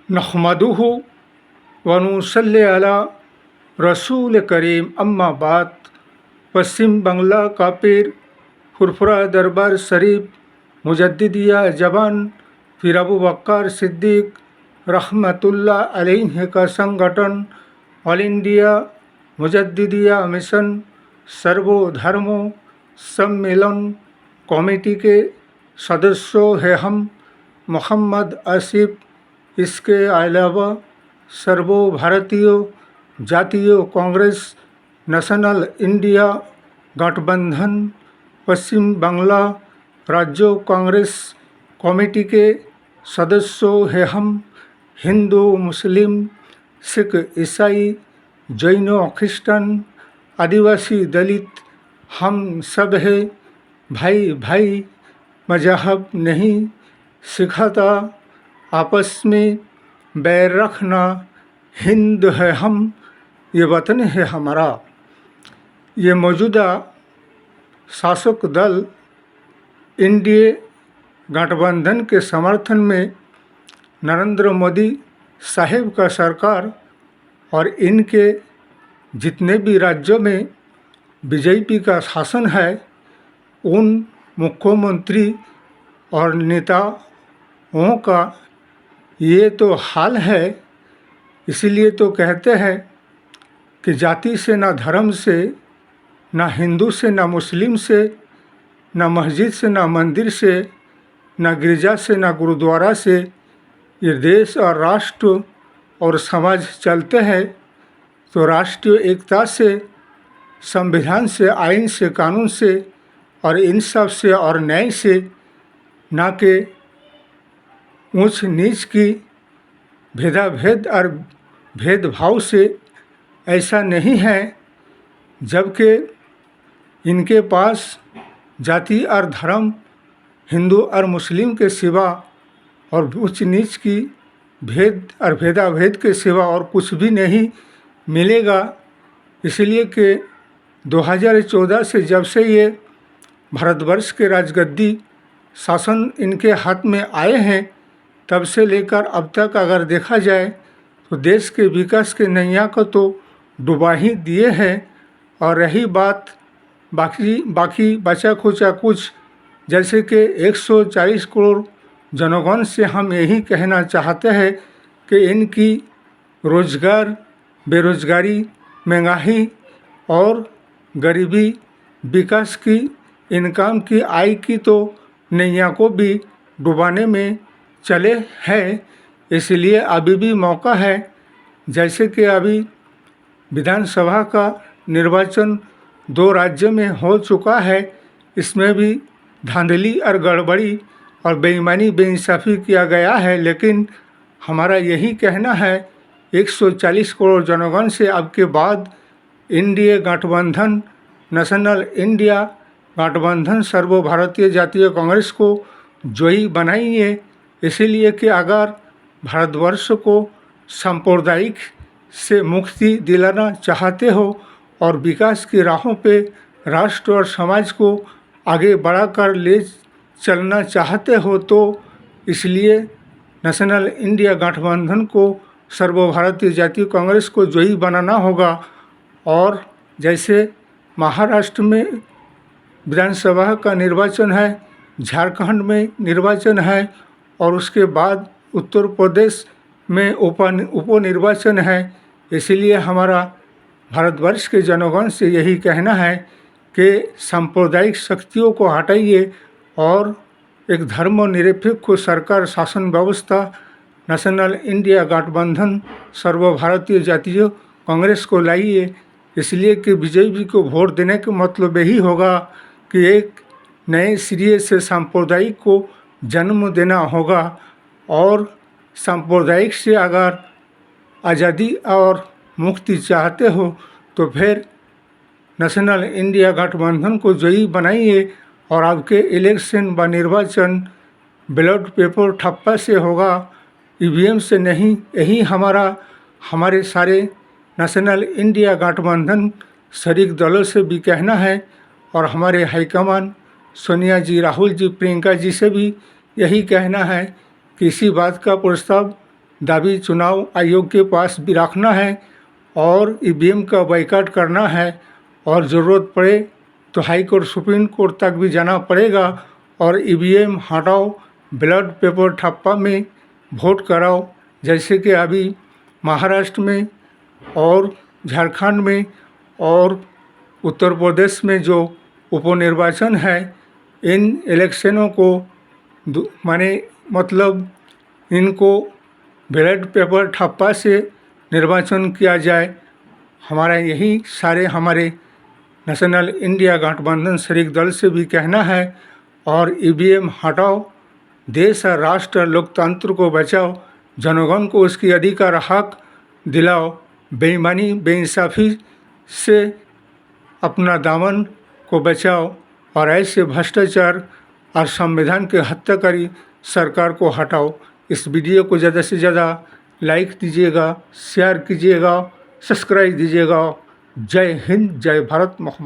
नहमदुहु व नुसल्ली अला रसूल करीम अम्मा बाद। पश्चिम बंगला का पीर फुरफुरा दरबार शरीफ मुजद्दिदिया जबान फिर अबू बकर सिद्दीक रहमतुल्लाह अलैह का संगठन ऑल इंडिया मुजद्दिदिया मिशन सर्वधर्मों सम्मेलन कमेटी के सदस्यों हैं हम। मोहम्मद आसिफ इसके अलावा सर्वभारतीय जातीय कांग्रेस नेशनल इंडिया गठबंधन पश्चिम बांग्ला राज्य कांग्रेस कमेटी के सदस्यों हैं हम। हिंदू मुस्लिम सिख ईसाई जैन क्रिश्चन आदिवासी दलित हम सब है भाई भाई। मजहब नहीं सिखाता आपस में बैर रखना। हिंद है हम, ये वतन है हमारा। ये मौजूदा शासक दल एनडीए गठबंधन के समर्थन में नरेंद्र मोदी साहिब का सरकार और इनके जितने भी राज्यों में बीजेपी का शासन है उन मुख्यमंत्री और नेताओं का ये तो हाल है। इसीलिए तो कहते हैं कि जाति से ना धर्म से ना हिंदू से ना मुस्लिम से ना मस्जिद से ना मंदिर से ना गिरजा से ना गुरुद्वारा से ये देश और राष्ट्र और समाज चलते हैं। तो राष्ट्रीय एकता से संविधान से आइन से कानून से और इंसाफ से और न्याय से ना कि ऊंच नीच की भेदाभेद और भेदभाव से ऐसा नहीं है। जबकि इनके पास जाति और धर्म हिंदू और मुस्लिम के सिवा और ऊंच नीच की भेद और भेदाभेद के सिवा और कुछ भी नहीं मिलेगा। इसलिए कि 2014 से जब से ये भारतवर्ष के राजगद्दी शासन इनके हाथ में आए हैं तब से लेकर अब तक अगर देखा जाए तो देश के विकास के नैया को तो डुबा ही दिए हैं। और रही बात बाकी बचा खुचा कुछ, जैसे कि 140 करोड़ जनगण से हम यही कहना चाहते हैं कि इनकी रोजगार बेरोजगारी महंगाई और गरीबी विकास की इनकम की आय की तो नैया को भी डुबाने में चले हैं। इसलिए अभी भी मौका है। जैसे कि अभी विधानसभा का निर्वाचन 2 राज्यों में हो चुका है, इसमें भी धांधली और गड़बड़ी और बेईमानी बेइंसाफ़ी किया गया है। लेकिन हमारा यही कहना है 140 करोड़ जनगण से अब के बाद एनडीए गठबंधन नेशनल इंडिया गठबंधन सर्वभारतीय जातीय कांग्रेस को जोई बनाइए। इसीलिए कि अगर भारतवर्ष को सांप्रदायिक से मुक्ति दिलाना चाहते हो और विकास की राहों पे राष्ट्र और समाज को आगे बढ़ाकर ले चलना चाहते हो तो इसलिए नेशनल इंडिया गठबंधन को सर्वभारतीय जातीय कांग्रेस को जोई बनाना होगा। और जैसे महाराष्ट्र में विधानसभा का निर्वाचन है, झारखंड में निर्वाचन है और उसके बाद उत्तर प्रदेश में उपनिर्वाचन है। इसलिए हमारा भारतवर्ष के जनगण से यही कहना है कि सांप्रदायिक शक्तियों को हटाइए और एक धर्मनिरपेक्ष सरकार शासन व्यवस्था नेशनल इंडिया गठबंधन सर्वभारतीय जातीय कांग्रेस को लाइए। इसलिए कि बीजेपी को वोट देने का मतलब यही होगा कि एक नए सिरे से सांप्रदायिक को जन्म देना होगा। और सांप्रदायिक से अगर आज़ादी और मुक्ति चाहते हो तो फिर नेशनल इंडिया गठबंधन को जोई बनाइए और आपके इलेक्शन व निर्वाचन बैलेट पेपर ठप्पा से होगा, ईवीएम से नहीं। यही हमारे सारे नेशनल इंडिया गठबंधन शरीक दलों से भी कहना है और हमारे हाईकमान सोनिया जी, राहुल जी, प्रियंका जी से भी यही कहना है कि इसी बात का प्रस्ताव दावी चुनाव आयोग के पास भी रखना है और ईवीएम का बाइकाट करना है और ज़रूरत पड़े तो हाई कोर्ट सुप्रीम कोर्ट तक भी जाना पड़ेगा और ईवीएम हटाओ, बैलेट पेपर ठप्पा में वोट कराओ। जैसे कि अभी महाराष्ट्र में और झारखंड में और उत्तर प्रदेश में जो उपनिर्वाचन है, इन इलेक्शनों को मतलब इनको बैलेट पेपर ठप्पा से निर्वाचन किया जाए। हमारा यही सारे हमारे नेशनल इंडिया गठबंधन शरीक दल से भी कहना है और ईवीएम हटाओ, देश और राष्ट्र लोकतंत्र को बचाओ, जनगण को उसकी अधिकार हक दिलाओ, बेईमानी बेइंसाफ़ी से अपना दामन को बचाओ और ऐसे भ्रष्टाचार और संविधान के हत्याकारी सरकार को हटाओ। इस वीडियो को ज़्यादा से ज़्यादा लाइक दीजिएगा, शेयर कीजिएगा, सब्सक्राइब दीजिएगा। जय हिंद, जय भारत।